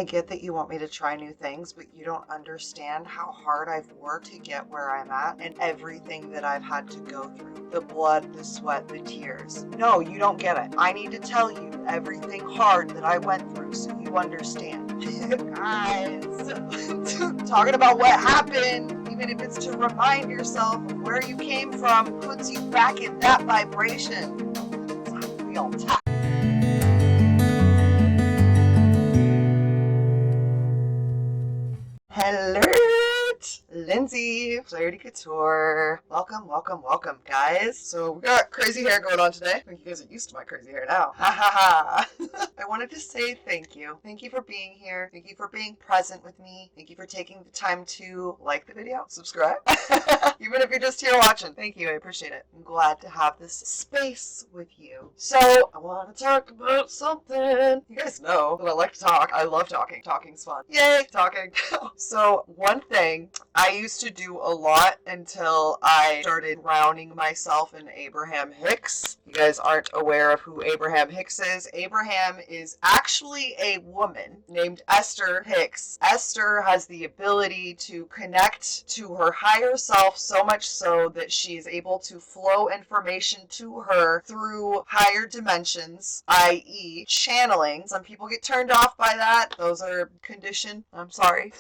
I get that you want me to try new things, but you don't understand how hard I've worked to get where I'm at and everything that I've had to go through. The blood, the sweat, the tears. No, you don't get it. I need to tell you everything hard that I went through so you understand. Guys, talking about what happened, even if it's to remind yourself of where you came from, puts you back in that vibration. Real time. Hello, Lindsay, Clarity Couture. Welcome, welcome, welcome, guys. So we got crazy hair going on today. I think you guys are used to my crazy hair now. Ha ha ha. I wanted to say thank you. Thank you for being here. Thank you for being present with me. Thank you for taking the time to like the video, subscribe. Even if you're just here watching, thank you. I appreciate it. I'm glad to have this space with you. So I want to talk about something. You guys know that I like to talk. I love talking. Talking's fun. Yay, talking. So one thing I used to do a lot until I started drowning myself in Abraham Hicks. You guys aren't aware of who Abraham Hicks is. Abraham is actually a woman named Esther Hicks. Esther has the ability to connect to her higher self so much so that she is able to flow information to her through higher dimensions, i.e. channeling. Some people get turned off by that. Those are conditioned. I'm sorry.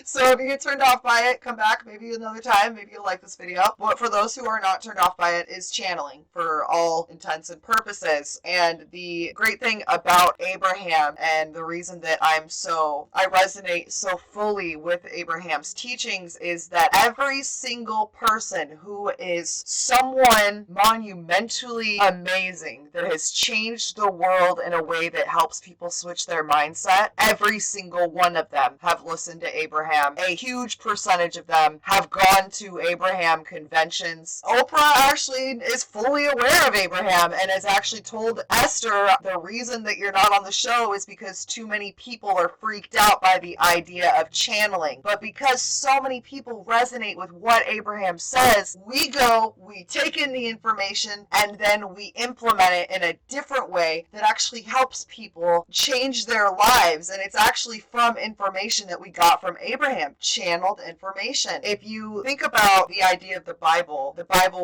So if you get turned off by it, come back maybe another time. Maybe you'll like this video. But for those who are not turned off by it, is channeling for all intents and purposes. And the great thing about Abraham, and the reason that I resonate so fully with Abraham's teachings, is that every single person who is someone monumentally amazing that has changed the world in a way that helps people switch their mindset, every single one of them have listened to Abraham. A huge percentage of them have gone to Abraham conventions. Oprah actually is fully aware of Abraham and has actually told Esther the reason that you're not on the show is because too many people are freaked out by the idea of channeling. But because so many people resonate with what Abraham says, we take in the information and then we implement it in a different way that actually helps people change their lives. And it's actually from information that we got from Abraham, channeled information. If you think about the idea of the Bible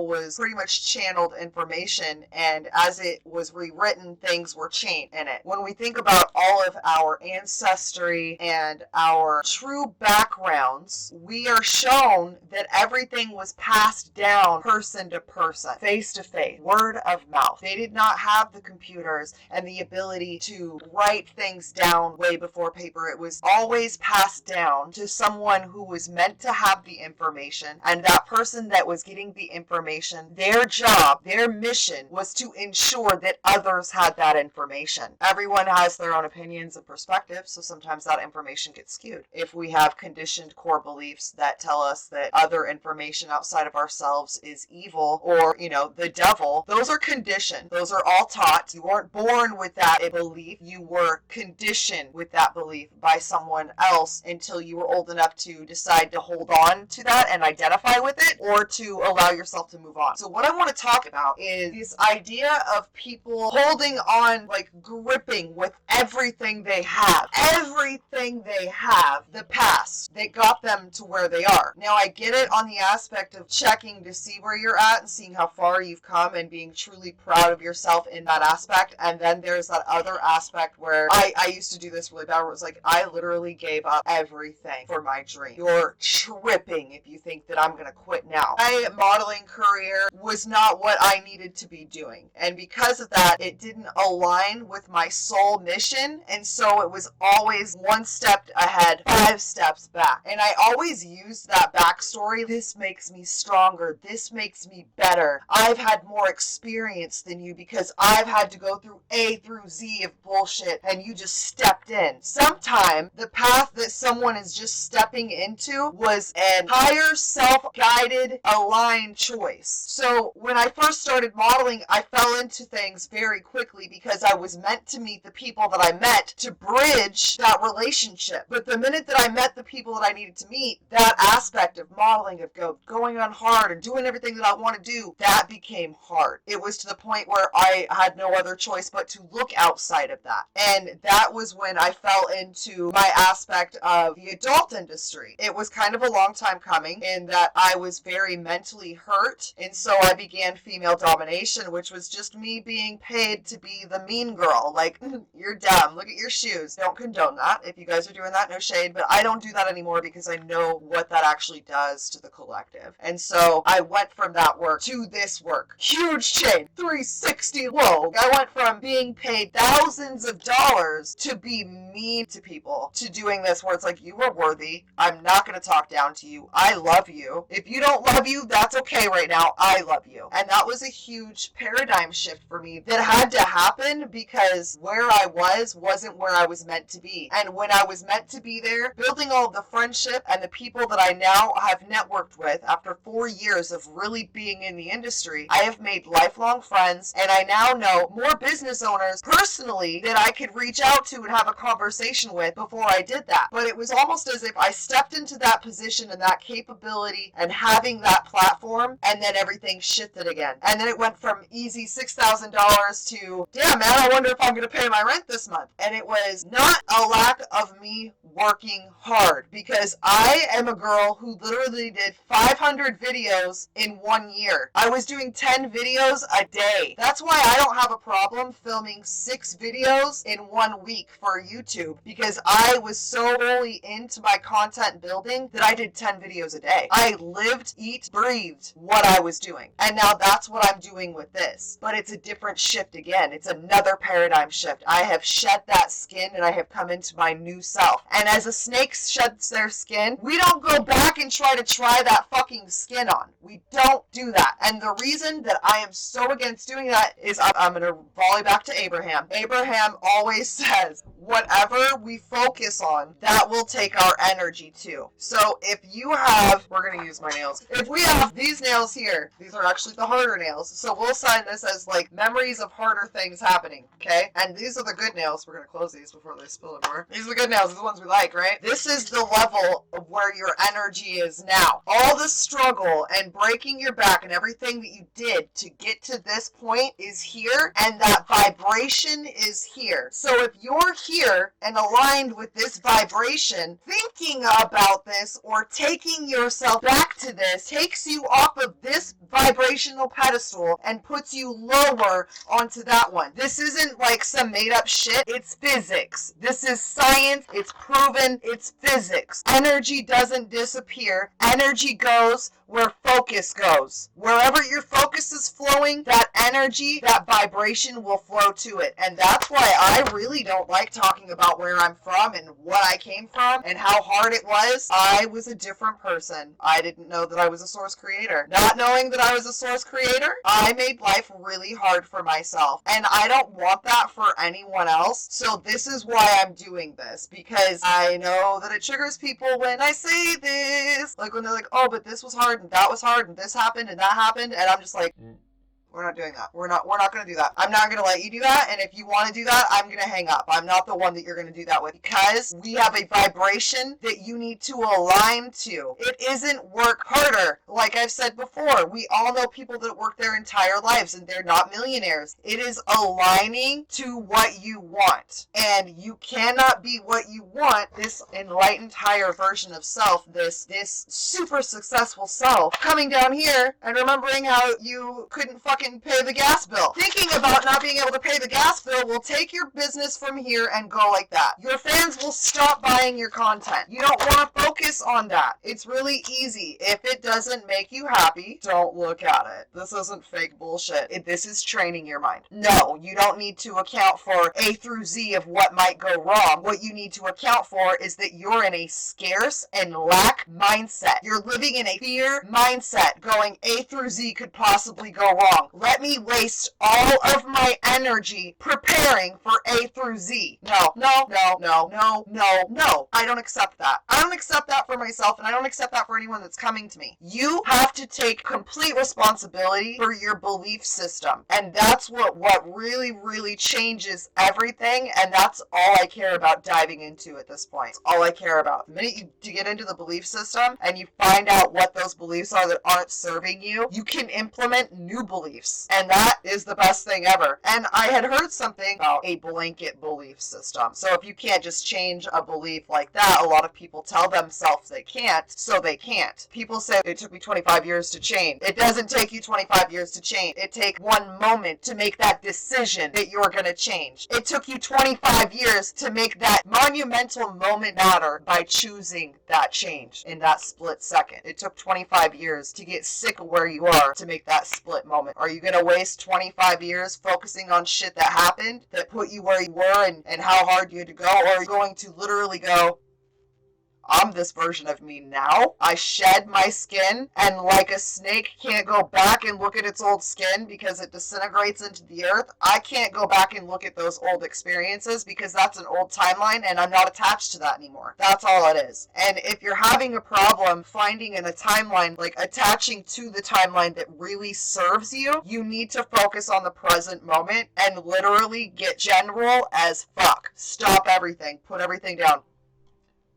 was pretty much channeled information, and as it was rewritten, things were changed in it. When we think about all of our ancestry and our true backgrounds, we are shown that everything was passed down person to person, face to face, word of mouth. They did not have the computers and the ability to write things down way before paper. It was always passed down to someone who was meant to have the information, and that person that was getting the information, their job, their mission was to ensure that others had that information. Everyone has their own opinions and perspectives, so sometimes that information gets skewed. If we have conditioned core beliefs that tell us that other information outside of ourselves is evil or, the devil, those are conditioned. Those are all taught. You weren't born with that belief. You were conditioned with that belief by someone else until you were old enough to decide to hold on to that and identify with it, or to allow yourself to move on. So what I want to talk about is this idea of people holding on, like gripping with everything they have. Everything they have, the past that got them to where they are. Now I get it on the aspect of checking to see where you're at and seeing how far you've come and being truly proud of yourself in that aspect. And then there's that other aspect where I used to do this really bad, where it was like, I literally gave up everything for my dream. You're tripping if you think that I'm going to quit now. My modeling career was not what I needed to be doing. And because of that, it didn't align with my soul mission. And so it was always one step ahead, 5 steps back. And I always used that backstory. This makes me stronger. This makes me better. I've had more experience than you because I've had to go through A through Z of bullshit and you just stepped in. Sometime the path that someone is just stepping into was a higher self-guided, aligned choice. So when I first started modeling, I fell into things very quickly because I was meant to meet the people that I met to bridge that relationship. But the minute that I met the people that I needed to meet, that aspect of modeling, of going on hard and doing everything that I want to do, that became hard. It was to the point where I had no other choice but to look outside of that. And that was when I fell into my aspect of the adult industry. It was kind of a long time coming in that I was very mentally hurt. And so I began female domination, which was just me being paid to be the mean girl. Like, you're dumb. Look at your shoes. Don't condone that. If you guys are doing that, no shade. But I don't do that anymore because I know what that actually does to the collective. And so I went from that work to this work. Huge change. 360 whoa. I went from being paid thousands of dollars to be mean to people to doing this where it's like, you are worthy. I'm not going to talk down to you. I love you. If you don't love you, that's okay right now. I love you. And that was a huge paradigm shift for me that had to happen because where I wasn't where I was meant to be. And when I was meant to be there, building all the friendship and the people that I now have networked with after 4 years of really being in the industry, I have made lifelong friends, and I now know more business owners personally that I could reach out to and have a conversation with before I did that. But it was almost as if I stepped into that position and that capability and having that platform, and then everything shifted again. And then it went from easy $6,000 to, damn man, I wonder if I'm going to pay my rent this month. And it was not a lack of me working hard, because I am a girl who literally did 500 videos in 1 year. I was doing 10 videos a day. That's why I don't have a problem filming 6 videos in 1 week for YouTube, because I was so fully into my content building that I did 10 videos a day. I lived, eat, breathed what I was doing. And now that's what I'm doing with this. But it's a different shift again. It's another paradigm shift. I have shed that skin and I have come into my new self. And as a snake sheds their skin, we don't go back and try that fucking skin on. We don't do that. And the reason that I am so against doing that is I'm going to volley back to Abraham. Abraham always says, whatever we focus on, that will take our energy too. So if you have, we're going to use my nails. If we have these nails here, these are actually the harder nails. So we'll sign this as like memories of harder things happening. Okay. And these are the good nails. We're going to close these before they spill more. These are the good nails. These are the ones we like, right? This is the level of where your energy is now. All the struggle and breaking your back and everything that you did to get to this point is here, and that vibration is here. So if you're here and aligned with this vibration, thinking about this or taking yourself back to this takes you off of this vibrational pedestal and puts you lower onto that one. This isn't like some made up shit. It's physics. This is science. It's proven. It's physics. Energy doesn't disappear. Energy goes where focus goes. Wherever your focus is flowing, that energy, that vibration will flow to it. And that's why I really don't like talking about where I'm from and what I came from and how hard it was. I was a different person. I didn't know that I was a source creator. Not knowing that I was a source creator, I made life really hard for myself. And I don't want that for anyone else. So this is why I'm doing this, because I know that it triggers people when I say this. Like when they're like, oh, but this was hard and that was hard and this happened and that happened. And I'm just like, we're not doing that. We're not going to do that. I'm not going to let you do that. And if you want to do that, I'm going to hang up. I'm not the one that you're going to do that with, because we have a vibration that you need to align to. It isn't work harder. Like I've said before, we all know people that work their entire lives and they're not millionaires. It is aligning to what you want. And you cannot be what you want, this enlightened higher version of self, this super successful self, coming down here and remembering how you couldn't fucking pay the gas bill. Thinking about not being able to pay the gas bill will take your business from here and go like that. Your fans will stop buying your content. You don't want to focus on that. It's really easy. If it doesn't make you happy, don't look at it. This isn't fake bullshit. This is training your mind. No, you don't need to account for A through Z of what might go wrong. What you need to account for is that you're in a scarce and lack mindset. You're living in a fear mindset, going A through Z could possibly go wrong. let me waste all of my energy preparing for A through Z. No, no, no, no, no, no, no. I don't accept that. I don't accept that for myself, and I don't accept that for anyone that's coming to me. You have to take complete responsibility for your belief system. And that's what really, really changes everything. And that's all I care about diving into at this point. It's all I care about. The minute you get into the belief system and you find out what those beliefs are that aren't serving you, you can implement new beliefs. And that is the best thing ever. And I had heard something about a blanket belief system. So if you can't just change a belief like that, a lot of people tell themselves they can't, so they can't. People say it took me 25 years to change. It doesn't take you 25 years to change. It takes one moment to make that decision that you're going to change. It took you 25 years to make that monumental moment matter by choosing that change in that split second. It took 25 years to get sick of where you are to make that split moment. Are you going to waste 25 years focusing on shit that happened that put you where you were and how hard you had to go? Or are you going to literally go, I'm this version of me now. I shed my skin, and like a snake can't go back and look at its old skin because it disintegrates into the earth, I can't go back and look at those old experiences because that's an old timeline and I'm not attached to that anymore. That's all it is. And if you're having a problem finding in a timeline, like attaching to the timeline that really serves you, you need to focus on the present moment and literally get general as fuck. Stop everything. Put everything down.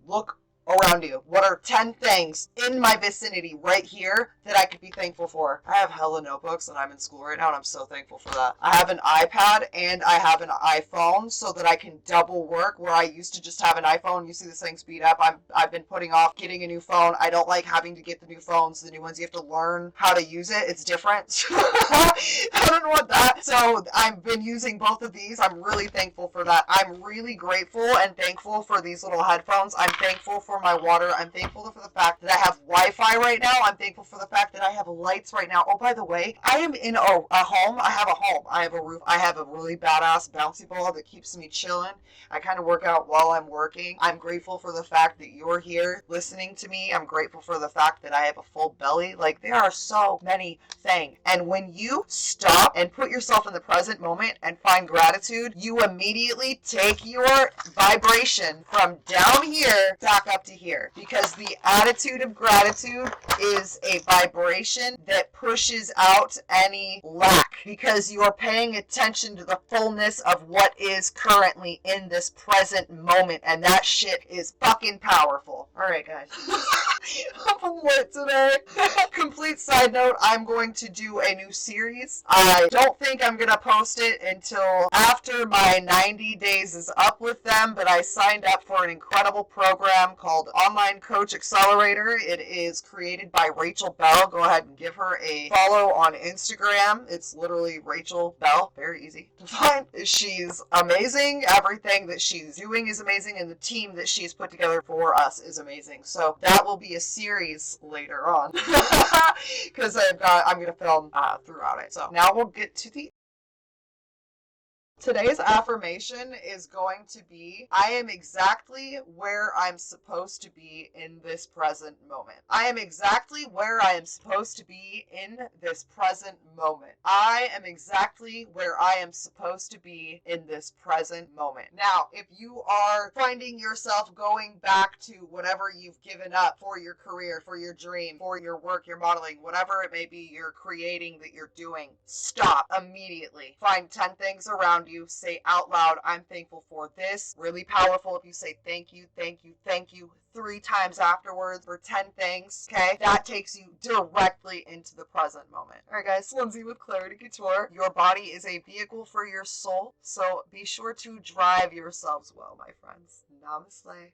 Look around you. What are 10 things in my vicinity right here that I could be thankful for? I have hella notebooks and I'm in school right now and I'm so thankful for that. I have an iPad and I have an iPhone so that I can double work, where I used to just have an iPhone. You see this thing speed up. I've been putting off getting a new phone. I don't like having to get the new phones. The new ones, you have to learn how to use it. It's different. I don't want that. So I've been using both of these. I'm really thankful for that. I'm really grateful and thankful for these little headphones. I'm thankful for my water. I'm thankful for the fact that I have Wi-Fi right now. I'm thankful for the fact that I have lights right now. Oh, by the way, I am in a home. I have a home. I have a roof. I have a really badass bouncy ball that keeps me chilling. I kind of work out while I'm working. I'm grateful for the fact that you're here listening to me. I'm grateful for the fact that I have a full belly. Like, there are so many things. And when you stop and put yourself in the present moment and find gratitude, you immediately take your vibration from down here back up to here, because the attitude of gratitude is a vibration that pushes out any lack, because you are paying attention to the fullness of what is currently in this present moment, and that shit is fucking powerful. All right, guys. I'm lit today. Complete side note, I'm going to do a new series. I don't think I'm going to post it until after my 90 days is up with them, but I signed up for an incredible program called Online Coach Accelerator. It is created by Rachel Bell. Go ahead and give her a follow on Instagram. It's literally Rachel Bell. Very easy to find. She's amazing. Everything that she's doing is amazing, and the team that she's put together for us is amazing. So that will be a series later on because I'm going to film throughout it. So now we'll get to the Today's affirmation is going to be, I am exactly where I'm supposed to be in this present moment. I am exactly where I am supposed to be in this present moment. I am exactly where I am supposed to be in this present moment. Now, if you are finding yourself going back to whatever you've given up for your career, for your dream, for your work, your modeling, whatever it may be you're creating that you're doing, stop immediately. Find 10 things around you. Say out loud, I'm thankful for this. Really powerful if you say thank you, thank you, thank you 3 times afterwards for 10 things. Okay, that takes you directly into the present moment. All right, guys, Lindsay with Clarity Couture. Your body is a vehicle for your soul, so be sure to drive yourselves well, my friends. Namaste.